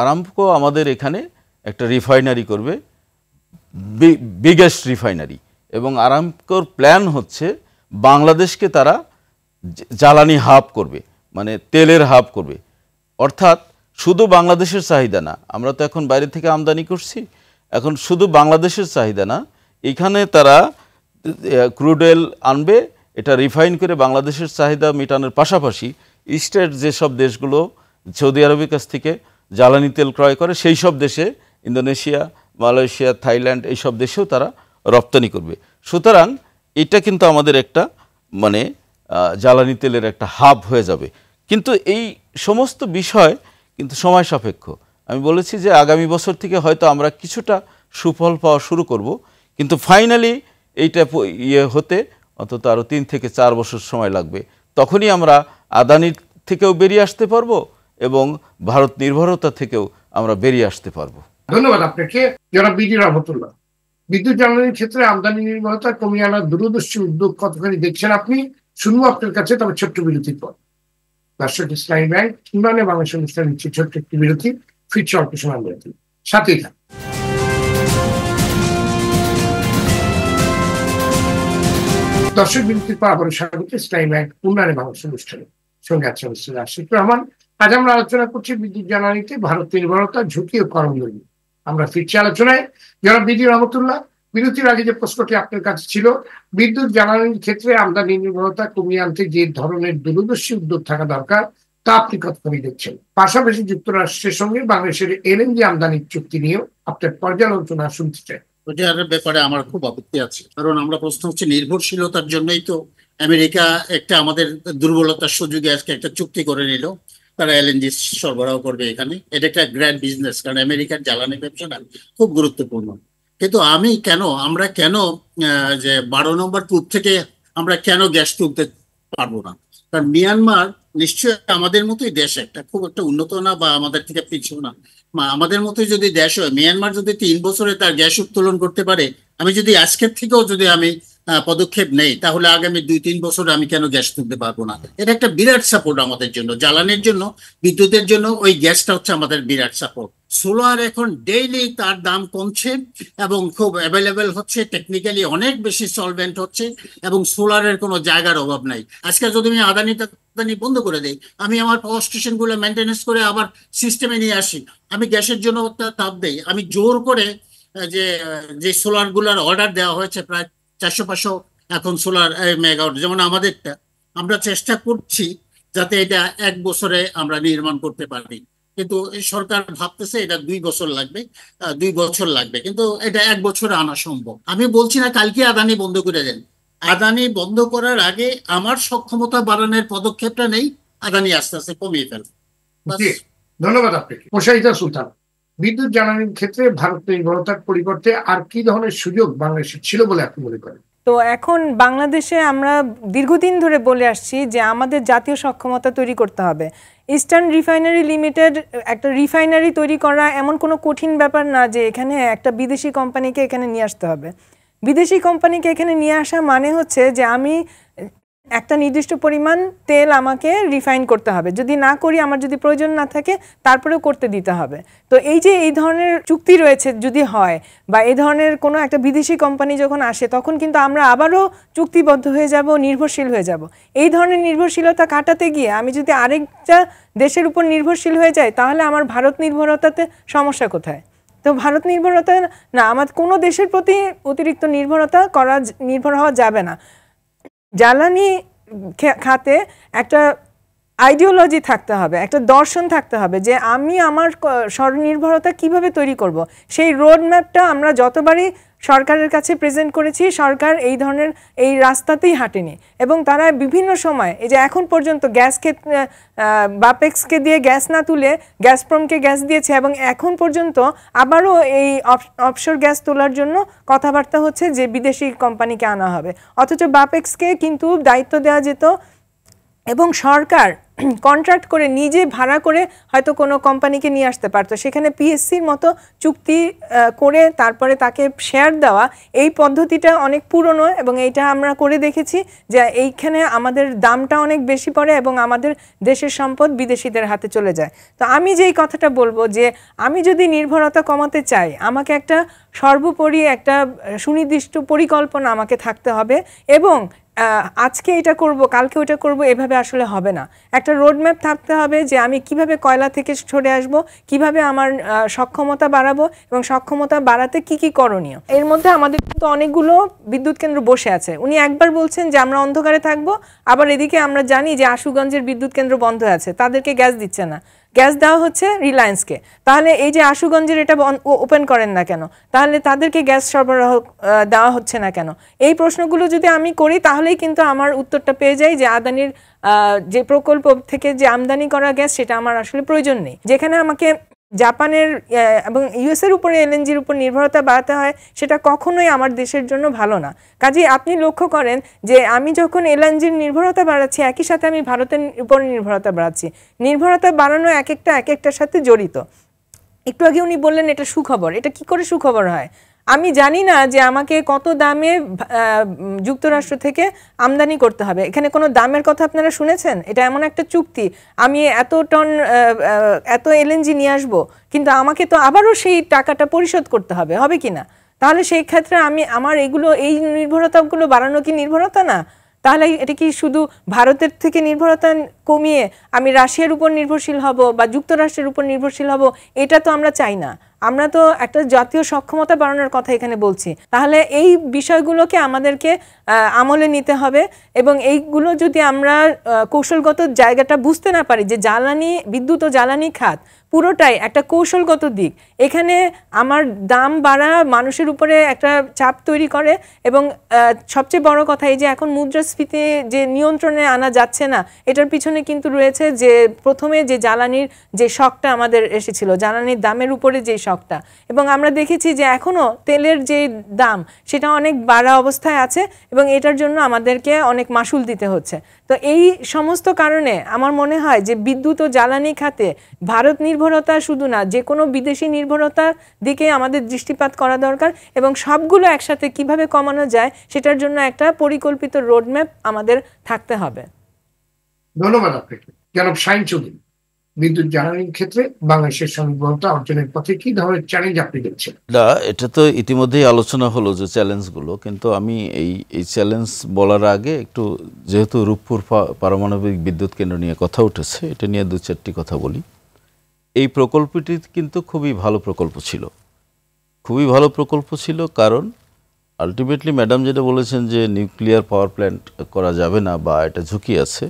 C: আরামকো আমাদের এখানে একটা রিফাইনারি করবে, বিগেস্ট রিফাইনারি। এবং আরামকোর প্ল্যান হচ্ছে বাংলাদেশকে তারা জ্বালানি হাব করবে, মানে তেলের হাব করবে। অর্থাৎ শুধু বাংলাদেশের চাহিদা না, আমরা তো এখন বাইরে থেকে আমদানি করছি, এখন শুধু বাংলাদেশের চাহিদা না, এখানে তারা ক্রুড অয়েল আনবে, এটা রিফাইন করে বাংলাদেশের চাহিদা মেটানোর পাশাপাশি ইস্টের যেসব দেশগুলো সৌদি আরবের কাছ থেকে জ্বালানি তেল ক্রয় করে সেই সব দেশে, ইন্দোনেশিয়া, মালয়েশিয়া, থাইল্যান্ড, এইসব দেশেও তারা রপ্তানি করবে। সুতরাং এটা কিন্তু আমাদের একটা মানে জ্বালানি তেলের একটা হাব হয়ে যাবে। কিন্তু এই সমস্ত বিষয় কিন্তু সময় সাপেক্ষ। আমি বলেছি যে আগামী বছর থেকে হয়তো আমরা কিছুটা সুফল পাওয়া শুরু করব, কিন্তু ফাইনালি এইটা হতে অন্তত আরও 3 থেকে 4 বছর সময় লাগবে। তখনই আমরা আদানির থেকেও বেরিয়ে আসতে পারবো এবং ভারত নির্ভরতা থেকেও আমরা বেরিয়ে আসতে পারবো।
A: ধন্যবাদ আপনাকে জনাব বিডি রহমতুল্লাহ। বিদ্যুৎ জ্বালানির ক্ষেত্রে আমদানি নির্ভরতা কমিয়ে আনার দূরদর্শী উদ্যোগ কতখানি দেখছেন আপনি, শুনবো আপনার কাছে, তবে ছোট্ট বিরতির পর। দর্শক, ইসলামী ব্যাংক উন্নয়নে বাংলাদেশ অনুষ্ঠান নিচ্ছে ছোট্ট একটি বিরতি, ফিরছে অল্প সময় বিরতি, সাথেই থাকুন। দর্শক, বিরতির পর আবার স্বাগত ইসলামী ব্যাংক উন্নয়নে বাংলাদেশ অনুষ্ঠানে, সঙ্গে আছে মিস্টার আশিক রহমান। আজ আমরা আলোচনা করছি বিদ্যুৎ জ্বালানিতে ভারত নির্ভরতা, ঝুঁকি ও করণীয় নিয়ে। আমরা ফিরছি আলোচনায়। জনাব বিডি রহমতুল্লাহ, বিরতির আগে যে প্রশ্নটি আপনার কাছে ছিল, বিদ্যুৎ জ্বালানির ক্ষেত্রে আমদানি নির্ভরতা কমিয়ে আনতে যে ধরনের দূরদর্শী উদ্যোগ থাকা দরকার তা আপনি কতখানি দেখছেন? পাশাপাশি যুক্তরাষ্ট্রের সঙ্গে বাংলাদেশের এলএনজি আমদানির চুক্তি নিয়েও আপনার পর্যালোচনা শুনতে চাই।
D: ওটার ব্যাপারে আমার খুব আপত্তি আছে, কারণ আমরা প্রশ্ন হচ্ছে নির্ভরশীলতার জন্যই তো আমেরিকা একটা আমাদের দুর্বলতার সুযোগে আজকে একটা চুক্তি করে নিল, তারা এলএনজি সরবরাহ করবে এখানে। এটা একটা গ্র্যান্ড বিজনেস, কারণ আমেরিকার জ্বালানি ব্যবসাটা খুব গুরুত্বপূর্ণ। কিন্তু আমরা কেন যে 12 নম্বর কূপ থেকে আমরা কেন গ্যাস তুলতে পারবো না? কারণ মিয়ানমার নিশ্চয়ই আমাদের মতোই দেশ, একটা খুব একটা উন্নত না বা আমাদের থেকে পিছিয়ে না, আমাদের মতোই যদি দেশ হয়, মিয়ানমার যদি 3 বছরে তার গ্যাস উত্তোলন করতে পারে, আমি যদি আজকের থেকেও যদি আমি পদক্ষেপ নেই, তাহলে আগামী 2-3 বছর আমি কেন গ্যাস তুলতে পারবো না? এটা একটা বিরাট সাপোর্ট আমাদের জন্য, জ্বালানির জন্য, বিদ্যুতের জন্য ওই গ্যাসটা হচ্ছে আমাদের বিরাট সাপোর্ট। সোলার এখন ডেইলি তার দাম কমছে এবং খুব অ্যাভেলেবেল হচ্ছে, টেকনিক্যালি অনেক বেশি সলভেন্ট হচ্ছে, এবং সোলারের কোনো জায়গার অভাব নাই। আজকে যদি আমি আদানি বন্ধ করে দেই, আমি আমার পাওয়ার স্টেশন গুলো মেনটেনেন্স করে আবার সিস্টেমে নিয়ে আসি, আমি গ্যাসের জন্য তাপ দেই, আমি জোর করে যে যে সোলার গুলার অর্ডার দেওয়া হয়েছে প্রায় 400-500 এখন সোলার মেগাওয়াট, যেমন আমাদেরটা, আমরা চেষ্টা করছি যাতে এটা 1 বছরে আমরা নির্মাণ করতে পারি, কিন্তু সরকার ভাবতেছে এটা 2 বছর লাগবে, 2 বছর লাগবে, কিন্তু এটা 1 বছরে আনা সম্ভব। আমি বলছি না কালকে আদানি বন্ধ করে দেন, আদানি বন্ধ করার আগে আমার সক্ষমতা বাড়ানোর পদক্ষেপটা নেই, আদানি আস্তে আস্তে কমিয়ে ফেলবে।
A: ধন্যবাদ আপনাকে। মোশাহিদা সুলতান, বিদ্যুৎ জ্বালানির ক্ষেত্রে ভারত নির্ভরতার পরিবর্তে আর কি ধরনের সুযোগ বাংলাদেশে ছিল বলে আপনি মনে করেন?
B: তো এখন বাংলাদেশে আমরা দীর্ঘদিন ধরে বলে আসছি যে আমাদের জাতীয় সক্ষমতা তৈরি করতে হবে। ইস্টার্ন রিফাইনারি লিমিটেড একটা রিফাইনারি তৈরি করা এমন কোনো কঠিন ব্যাপার না যে এখানে একটা বিদেশি কোম্পানিকে এখানে নিয়ে আসতে হবে। বিদেশি কোম্পানিকে এখানে নিয়ে আসা মানে হচ্ছে যে আমি একটা নির্দিষ্ট পরিমাণ তেল আমাকে রিফাইন করতে হবে, যদি না করি, আমার যদি প্রয়োজন না থাকে, তারপরেও করতে দিতে হবে। তো এই যে এই ধরনের চুক্তি রয়েছে যদি হয়, বা এই ধরনের কোনো একটা বিদেশি কোম্পানি যখন আসে, তখন কিন্তু আমরা আবারও চুক্তিবদ্ধ হয়ে যাব, নির্ভরশীল হয়ে যাব। এই ধরনের নির্ভরশীলতা কাটাতে গিয়ে আমি যদি আরেকটা দেশের উপর নির্ভরশীল হয়ে যাই, তাহলে আমার ভারত নির্ভরতাতে সমস্যা কোথায়? তো ভারত নির্ভরতা না, আমার কোনো দেশের প্রতি অতিরিক্ত নির্ভর হওয়া যাবে না। জ্বালানি খাতে একটা আইডিওলজি থাকতে হবে, একটা দর্শন থাকতে হবে যে আমি আমার স্বনির্ভরতা কিভাবে তৈরি করব। সেই রোড ম্যাপটা আমরা যতবারই সরকারের কাছে প্রেজেন্ট করেছি, সরকার এই ধরনের এই রাস্তাতেই হাঁটেনি, এবং তারা বিভিন্ন সময় এই যে এখন পর্যন্ত বাপেক্সকে দিয়ে গ্যাস না তুলে গ্যাসপ্রমকে গ্যাস দিয়েছে, এবং এখন পর্যন্ত আবারও এই অফশোর গ্যাস তোলার জন্য কথাবার্তা হচ্ছে যে বিদেশি কোম্পানিকে আনা হবে, অথচ বাপেক্সকে কিন্তু দায়িত্ব দেওয়া যেত এবং সরকার কন্ট্রাক্ট করে নিজে ভাড়া করে হয়তো কোনো কোম্পানিকে নিয়ে আসতে পারতো। সেখানে পিএসসির মতো চুক্তি করে তারপরে তাকে শেয়ার দেওয়া, এই পদ্ধতিটা অনেক পুরনো, এবং এইটা আমরা করে দেখেছি যে এইখানে আমাদের দামটা অনেক বেশি পড়ে এবং আমাদের দেশের সম্পদ বিদেশিদের হাতে চলে যায়। তো আমি যেই কথাটা বলবো যে আমি যদি নির্ভরতা কমাতে চাই, আমাকে একটা সর্বোপরি একটা সুনির্দিষ্ট পরিকল্পনা আমাকে থাকতে হবে, এবং আজকে এটা করব, কালকে ওটা করব, এভাবে আসলে হবে না। একটা রোডম্যাপ থাকতে হবে যে আমি কিভাবে কয়লা থেকে সরে আসব, কিভাবে আমার সক্ষমতা বাড়াবো, এবং সক্ষমতা বাড়াতে কি কি করণীয়। এর মধ্যে আমাদের কিন্তু অনেকগুলো বিদ্যুৎ কেন্দ্র বসে আছে। উনি একবার বলছেন যে আমরা অন্ধকারে থাকবো, আবার এদিকে আমরা জানি যে আশুগঞ্জের বিদ্যুৎ কেন্দ্র বন্ধ আছে, তাদেরকে গ্যাস দিচ্ছে না, গ্যাস দেওয়া হচ্ছে রিলায়েন্সকে। তাহলে এই যে আশুগঞ্জের এটা ওপেন করেন না কেন, তাহলে তাদেরকে গ্যাস সরবরাহ দেওয়া হচ্ছে না কেন? এই প্রশ্নগুলো যদি আমি করি, তাহলেই কিন্তু আমার উত্তরটা পেয়ে যাই যে আদানির যে প্রকল্প থেকে যে আমদানি করা গ্যাস, সেটা আমার আসলে প্রয়োজন নেই। যেখানে আমাকে জাপানের এবং ইউএসের উপরে এলএনজির উপর নির্ভরতা বাড়াতে হয়, সেটা কখনোই আমার দেশের জন্য ভালো না। কাজেই আপনি লক্ষ্য করেন যে আমি যখন এলএনজির নির্ভরতা বাড়াচ্ছি, একই সাথে আমি ভারতের উপর নির্ভরতা বাড়াচ্ছি। নির্ভরতা বাড়ানো এক একটার সাথে জড়িত। একটু আগে উনি বললেন এটা সুখবর। এটা কি করে সুখবর হয়? আমি জানি না যে আমাকে কত দামে যুক্তরাষ্ট্র থেকে আমদানি করতে হবে। এখানে কোনো দামের কথা আপনারা শুনেছেন? এটা এমন একটা চুক্তি, আমি এত টন এত এলএনজি নিয়ে আসবো, কিন্তু আমাকে তো আবারও সেই টাকাটা পরিশোধ করতে হবে, হবে কি না? তাহলে সেই ক্ষেত্রে আমার এই নির্ভরতাগুলো বাড়ানো কি নির্ভরতা না? তাহলে এটা কি শুধু ভারতের থেকে নির্ভরতা কমিয়ে আমি রাশিয়ার উপর নির্ভরশীল হব বা যুক্তরাষ্ট্রের উপর নির্ভরশীল হব? এটা তো আমরা চাই না। আমরা তো একটা জাতীয় সক্ষমতা বাড়ানোর কথা এখানে বলছি। তাহলে এই বিষয়গুলোকে আমাদেরকে আমলে নিতে হবে, এবং এইগুলো যদি আমরা কৌশলগত জায়গাটা বুঝতে না পারি যে বিদ্যুৎ ও জ্বালানি খাত পুরোটাই একটা কৌশলগত দিক। এখানে আমার দাম বাড়া মানুষের উপরে একটা চাপ তৈরি করে, এবং সবচেয়ে বড় কথা এই যে এখন মুদ্রাস্ফীতি যে নিয়ন্ত্রণে আনা যাচ্ছে না, এটার পিছনে কিন্তু রয়েছে যে প্রথমে যে জ্বালানির যে শকটা আমাদের এসেছিল, জ্বালানির দামের উপরে যে শকটা, এবং আমরা দেখেছি যে এখনও তেলের যে দাম সেটা অনেক বাড়া অবস্থায় আছে, এবং এটার জন্য আমাদেরকে অনেক মাশুল দিতে হচ্ছে। তো তো এই সমস্ত কারণে আমার মনে হয় যে বিদ্যুৎ ও জ্বালানি খাতে ভারত নির্ভরতা শুধু না, যে কোনো বিদেশি নির্ভরতার দিকে আমাদের দৃষ্টিপাত করা দরকার এবং সবগুলো একসাথে কিভাবে কমানো যায় সেটার জন্য একটা পরিকল্পিত রোডম্যাপ আমাদের থাকতে হবে।
A: ধন্যবাদ আপনাকে। জনাব শাহিন চৌধুরী, বিদ্যুৎ জ্বালানির ক্ষেত্রে বাংলাদেশের স্বনির্ভরতা অর্জনের পথে কি ধরনের চ্যালেঞ্জ আপনি দেখছেন?
C: না, এটা তো ইতিমধ্যেই আলোচনা হলো যে চ্যালেঞ্জগুলো, কিন্তু আমি এই চ্যালেঞ্জ বলার আগে একটু, যেহেতু রূপপুর পারমাণবিক বিদ্যুৎ কেন্দ্র নিয়ে কথা উঠেছে, এটা নিয়ে দু চারটি কথা বলি। এই প্রকল্পটি কিন্তু খুবই ভালো প্রকল্প ছিল, খুবই ভালো প্রকল্প ছিল, কারণ আলটিমেটলি ম্যাডাম যেটা বলেছেন যে নিউক্লিয়ার পাওয়ার প্ল্যান্ট করা যাবে না বা এটা ঝুঁকি আছে,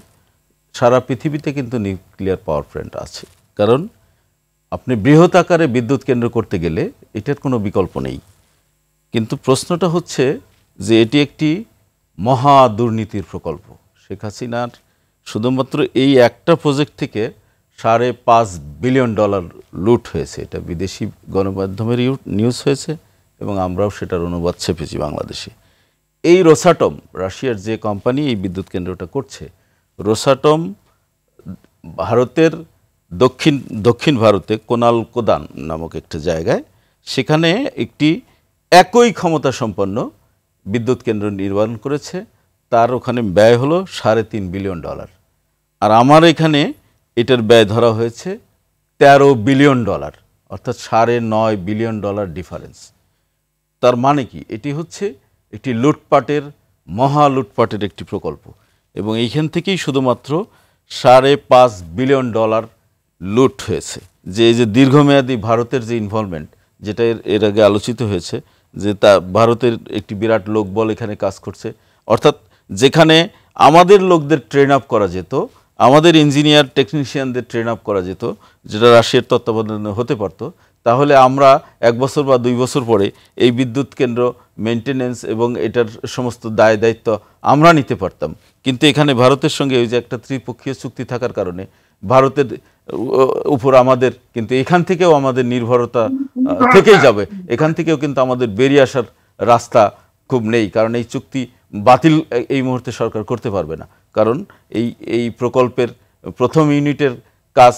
C: সারা পৃথিবীতে কিন্তু নিউক্লিয়ার পাওয়ার প্ল্যান্ট আছে। কারণ আপনি বৃহৎ আকারে বিদ্যুৎ কেন্দ্র করতে গেলে এটার কোনো বিকল্প নেই। কিন্তু প্রশ্নটা হচ্ছে যে এটি একটি মহা দুর্নীতির প্রকল্প। শেখ হাসিনার শুধুমাত্র এই একটা প্রজেক্ট থেকে $5.5 বিলিয়ন লুট হয়েছে। এটা বিদেশি গণমাধ্যমের নিউজ হয়েছে এবং আমরাও সেটার অনুবাদ ছেপেছি বাংলাদেশে। এই রোসাটম, রাশিয়ার যে কোম্পানি এই বিদ্যুৎ কেন্দ্রটা করছে, রোসাটম ভারতের দক্ষিণ ভারতে কোনাল-কোদান নামক একটা জায়গায়, সেখানে একটি একই ক্ষমতা সম্পন্ন বিদ্যুৎ কেন্দ্র নির্মাণ করেছে। তার ওখানে ব্যয় হলো $3.5 বিলিয়ন। আর আমার এখানে এটার ব্যয় ধরা হয়েছে $13 বিলিয়ন, অর্থাৎ $9.5 বিলিয়ন ডিফারেন্স। তার মানে কি, এটি হচ্ছে একটি লুটপাটের, মহা লুটপাটের একটি প্রকল্প এবং এইখান থেকেই শুধুমাত্র $5.5 বিলিয়ন লুট হয়েছে। যে দীর্ঘমেয়াদী ভারতের যে ইনভলভমেন্ট, যেটা এর আগে আলোচিত হয়েছে, যে তা ভারতের একটি বিরাট লোকবল এখানে কাজ করছে, অর্থাৎ যেখানে আমাদের লোকদের ট্রেন আপ করা যেত, আমাদের ইঞ্জিনিয়ার টেকনিশিয়ানদের ট্রেন আপ করা যেত, যেটা রাশিয়ার তত্ত্বাবধানে হতে পারত, তাহলে আমরা 1 বছর বা 2 বছর পরে এই বিদ্যুৎ কেন্দ্র মেনটেনেন্স এবং এটার সমস্ত দায় দায়িত্ব আমরা নিতে পারতাম। কিন্তু এখানে ভারতের সঙ্গে ওই যে একটা ত্রিপক্ষীয় চুক্তি থাকার কারণে ভারতের উপর আমাদের কিন্তু এখান থেকেও আমাদের নির্ভরতা থেকেই যাবে, এখান থেকেও কিন্তু আমাদের বেরিয়ে আসার রাস্তা খুব নেই, কারণ এই চুক্তি বাতিল এই মুহূর্তে সরকার করতে পারবে না। কারণ এই প্রকল্পের প্রথম ইউনিটের কাজ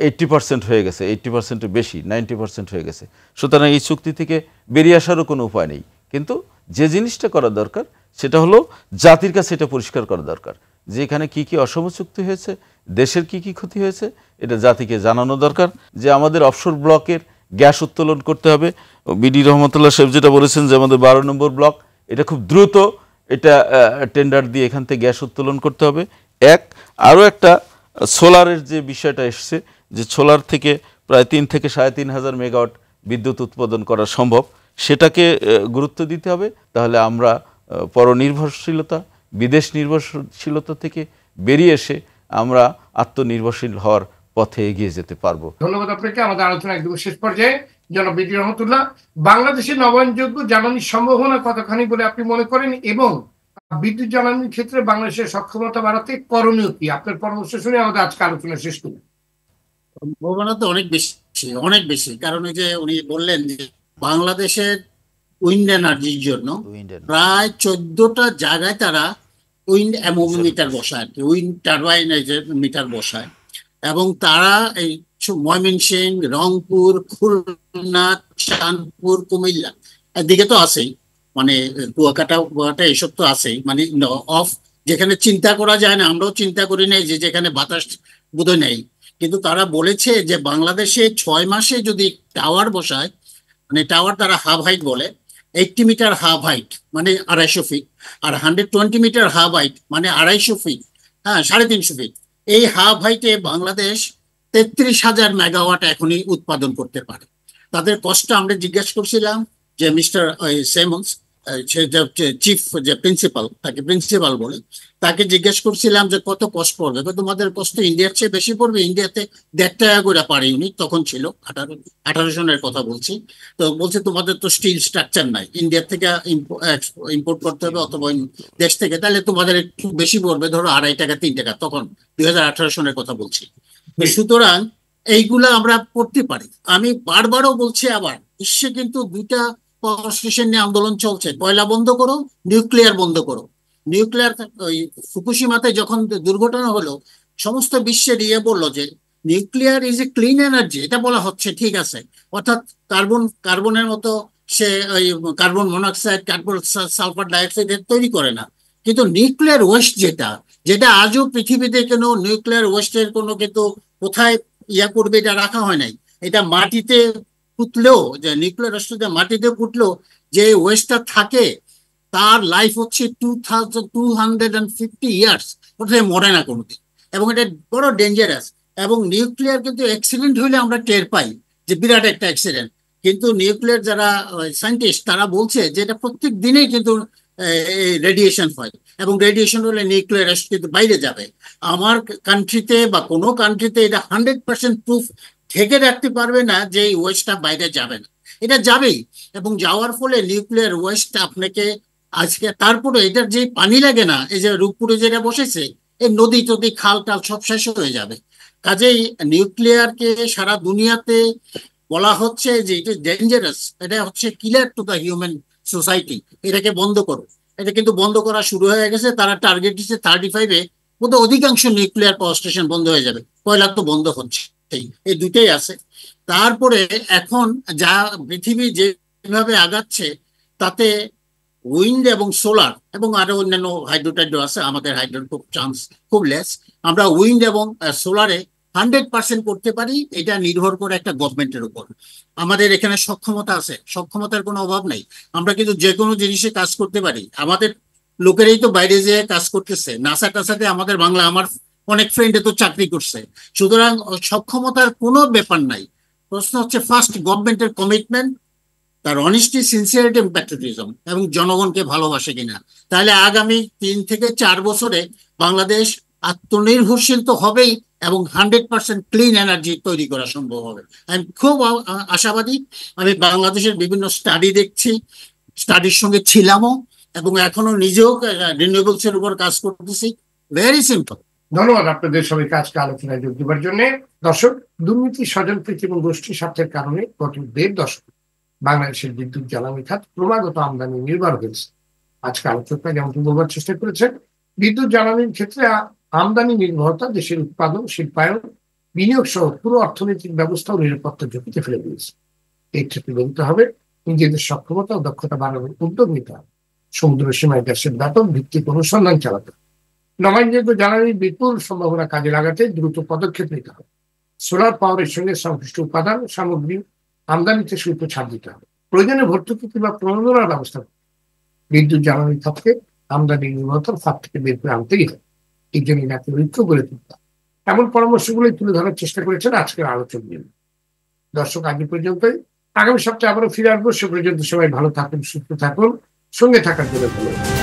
C: 80% হয়ে গেছে, 80%-এর বেশি, 90% হয়ে গেছে। সুতরাং এই চুক্তি থেকে বেরিয়ে আসারও কোনো উপায় নেই। কিন্তু যে জিনিসটা করা দরকার সেটা হলো জাতির কাছে এটা পরিষ্কার করা দরকার যে এখানে কি কি অসম চুক্তি হয়েছে, দেশের কি কি ক্ষতি হয়েছে, এটা জাতিকে জানানো দরকার। যে আমাদের অফশোর ব্লকের গ্যাস উত্তোলন করতে হবে। বিডি রহমতুল্লাহ সাহেব যেটা বলেছেন যে আমাদের 12 নম্বর ব্লক, এটা খুব দ্রুত এটা টেন্ডার দিয়ে এখান থেকে গ্যাস উত্তোলন করতে হবে। আরও একটা সোলারের যে বিষয়টা এসছে, যে সোলার থেকে প্রায় 3 থেকে 3.5 মেগাওয়াট বিদ্যুৎ উৎপাদন করা সম্ভব, সেটাকে গুরুত্ব দিতে হবে। তাহলে আমরা পরনির্ভরশীলতা, বিদেশ নির্ভরশীলতা থেকে বেরিয়ে এসে আমরা আত্মনির্ভরশীল হওয়ার পথে এগিয়ে যেতে পারবো।
A: ধন্যবাদ আপনাকে। আমাদের আলোচনা একদম শেষ পর্যায়ে। জনাব বিডি রহমতুল্লাহ, বাংলাদেশের নবায়নযোগ্য জ্বালানির সম্ভাবনা কতখানি বলে আপনি মনে করেন এবং বিদ্যুৎ জ্বালানির ক্ষেত্রে বাংলাদেশের সক্ষমতা বাড়াতে করণীয় কি? আপনার পরামর্শ শুনে আমাদের আজকে আলোচনা শেষ করি।
D: সম্ভাবনা তো অনেক বেশি, কারণ ওই যে উনি বললেন যে বাংলাদেশের উইন্ড এনার্জির জন্য প্রায় 14টা জায়গায় তারা উইন্ড অ্যামোমিটার বসায়, আর কি উইন্ড টারবাইন মিটার বসায়, এবং তারা এই ময়মনসিংহ, রংপুর, খুলনা, চাঁদপুর, কুমিল্লা এদিকে তো আছেই, মানে কুয়াকাটা এসব তো আছেই, মানে অফ, যেখানে চিন্তা করা যায় না, আমরাও চিন্তা করি নাই যে যেখানে বাতাস বোধহয় নেই। কিন্তু তারা বলেছে যে বাংলাদেশে 6 মাসে যদি টাওয়ার বসায়, মানে টাওয়ার তারা হাফ হাইট বলে, 80 মিটার হাফ হাইট মানে 250 ফিট, আর 120 মিটার হাফ হাইট মানে 250 ফিট, হ্যাঁ 350 ফিট, এই হাফ হাইটে বাংলাদেশ 33,000 মেগাওয়াট এখনই উৎপাদন করতে পারে। তাদের কষ্ট আমরা জিজ্ঞাসা করছিলাম যে মিস্টার সেমন্স, চিফ যে প্রিন্সিপাল, তাকে প্রিন্সিপাল বলে, তাকে জিজ্ঞেস করছিলাম যে কত কষ্ট পড়বে। তোমাদের কষ্ট ইন্ডিয়ার চেয়ে বেশি পড়বে, ইন্ডিয়াতে 1.5 টাকা করে পার ইউনিট তখন ছিল, 18 সনের কথা বলছি। তো বলছে তোমাদের তো স্টিল স্ট্রাকচার নাই, ইন্ডিয়ার থেকে ইম্পোর্ট করতে হবে অথবা দেশ থেকে, তাহলে তোমাদের একটু বেশি পড়বে, ধরো 2.5 টাকা 3 টাকা, তখন 2018 সনের কথা বলছি। সুতরাং এইগুলা আমরা পড়তে পারি। আমি বারবারও বলছি, আবার বিশ্বে কিন্তু 2টা পাওয়ার স্টেশন নিয়ে আন্দোলন চলছে, কয়লা বন্ধ করো, নিউক্লিয়ার বন্ধ করো। নিউক্লিয়ার ওই ফুকুশিমাতে যখন দুর্ঘটনা হলো, সমস্ত বিশ্বের বললো যে nuclear is a clean energy, এটা বলা হচ্ছে, ঠিক আছে, অর্থাৎ কার্বনের মতো সে ওই carbon monoxide, carbon sulphur dioxide তৈরি করে না। কিন্তু নিউক্লিয়ার ওয়েস্ট যেটা যেটা আজও পৃথিবীতে কোনো নিউক্লিয়ার ওয়েস্টের কোনো কিন্তু কোথায় করবে এটা রাখা হয় নাই। এটা মাটিতে পুঁতলেও, যে নিউক্লিয়ার ওয়েস্টটা মাটিতে পুঁতলেও যে ওয়েস্টটা থাকে তার লাইফ হচ্ছে 2250 ইয়ার্স, কোথায় মরে না কোনোদিন, এবং এটা বড় ডেঞ্জারাস। এবং নিউক্লিয়ার কিন্তু অ্যাক্সিডেন্ট হইলে আমরা টের পাই যে বিরাট একটা অ্যাক্সিডেন্ট, কিন্তু নিউক্লিয়ার যারা সায়েন্টিস্ট তারা বলছে যে এটা প্রত্যেক দিনেই কিন্তু রেডিয়েশন হয়, এবং রেডিয়েশন হলে নিউক্লিয়ার কিন্তু বাইরে যাবে। আমার কান্ট্রিতে বা কোনো কান্ট্রিতে এটা 100% প্রুফ ঢেকে রাখতে পারবে না যে এই ওয়েস্টটা বাইরে যাবে না, এটা যাবেই। এবং যাওয়ার ফলে নিউক্লিয়ার ওয়েস্ট আপনাকে আজকে, তারপরে এটার যে পানি লাগে না, এই যে রূপপুরে যেটা বসেছে, এই নদী টদী খাল টাল সব শেষ হয়ে যাবে। কাজেই নিউক্লিয়ারকে সারা দুনিয়াতে বলা হচ্ছে যে এটা ডেঞ্জারাস, এটা হচ্ছে কিলার টু দ্য হিউম্যান সোসাইটি, এটাকে বন্ধ করো। এটা কিন্তু বন্ধ করা শুরু হয়ে গেছে, তারা টার্গেট দিচ্ছে 35-এ বোধহয় অধিকাংশ নিউক্লিয়ার পাওয়ার স্টেশন বন্ধ হয়ে যাবে, কয়লা তো বন্ধ হচ্ছে, এই দুইটাই আছে। তারপরে এখন যা পৃথিবী যেভাবে আগাচ্ছে তাতে উইন্ড এবং সোলার এবং আরো অন্যান্য হাইড্রো আছে, আমাদের হাইড্রোর খুব চান্স খুব লেস, আমরা উইন্ড এবং সোলারে 100% করতে পারি। এটা নির্ভর করে একটা গভর্নমেন্টের উপর। আমাদের এখানে সক্ষমতা আছে, সক্ষমতার কোনো অভাব নাই, আমরা কিন্তু যে কোনো জিনিসে কাজ করতে পারি। আমাদের লোকেরাই তো বাইরে যেয়ে কাজ করতেছে, নাসা টাসাতে আমাদের বাংলা, আমার অনেক ফ্রেন্ডে তো চাকরি করছে। সুতরাং সক্ষমতার কোনো ব্যাপার নাই, প্রশ্ন হচ্ছে ফার্স্ট গভর্নমেন্টের কমিটমেন্ট, তার অনেস্টি, সিনসিয়ারিটি এবং প্যাট্রিয়টিজম, এবং জনগণকে ভালোবাসে কিনা। তাহলে আগামী 3 থেকে 4 বছরে বাংলাদেশ আত্মনির্ভরশীল তো হবেই, এবং 100% ক্লিন এনার্জি তৈরি করা সম্ভব হবে। আমি খুব আশাবাদী। আমি বাংলাদেশের বিভিন্ন স্টাডি দেখছি, স্টাডির সঙ্গে ছিলামও, এবং এখনো নিজেও রিনিউয়েবলস এর উপর কাজ করতেছি। Very simple.
A: ধন্যবাদ আপনাদের সবাইকে আজকে আলোচনায় যোগ দেওয়ার জন্য। দর্শক, দুর্নীতি, স্বজনপ্রীতি এবং গোষ্ঠী স্বার্থের কারণে গত 1.5 দশক বাংলাদেশের বিদ্যুৎ জ্বালানি খাত ক্রমাগত আমদানি নির্ভর হয়েছে। আজকে আলোচকরা যেমনটি বলবার চেষ্টা করেছেন, বিদ্যুৎ জ্বালানির ক্ষেত্রে আমদানি নির্ভরতা দেশের উৎপাদন, শিল্পায়ন, বিনিয়োগ সহ পুরো অর্থনৈতিক ব্যবস্থা ও নিরাপত্তা ঝুঁকিতে ফেলে দিয়েছে। এই ক্ষেত্রে বলতে হবে নিজেদের সক্ষমতা ও দক্ষতা বাড়ানোর উদ্যোগ নিতে হবে। সমুদ্র সীমায় গ্যাসের ব্যাপক ভিত্তিক অনুসন্ধান চালাতে হবে। নবায়নযোগ্য জ্বালানির বিপুল সম্ভাবনা কাজে লাগাতে দ্রুত পদক্ষেপ নিতে হবে। সোলার পাওয়ারের সঙ্গে সংশ্লিষ্ট উপাদান সামগ্রী আমদানিতে শুল্ক ছাড় দিতে হবে। প্রয়োজনে ভর্তুকি কিংবা প্রণোদনার ব্যবস্থা করতে হবে। বিদ্যুৎ জ্বালানি খাতকে আমদানি নির্ভরতার ফাঁদ থেকে বের করে আনতেই হবে। এই জন্য জাতীয় ঐক্য গড়ে তুলতে হবে। এমন পরামর্শগুলোই তুলে ধরার চেষ্টা করেছেন আজকের আলোচক বৃন্দ। দর্শক, আজ পর্যন্তই। আগামী সপ্তাহে আবারও ফিরে আসবো। সে পর্যন্ত সবাই ভালো থাকুন, সুস্থ থাকুন, সঙ্গে থাকার জন্য ধন্যবাদ।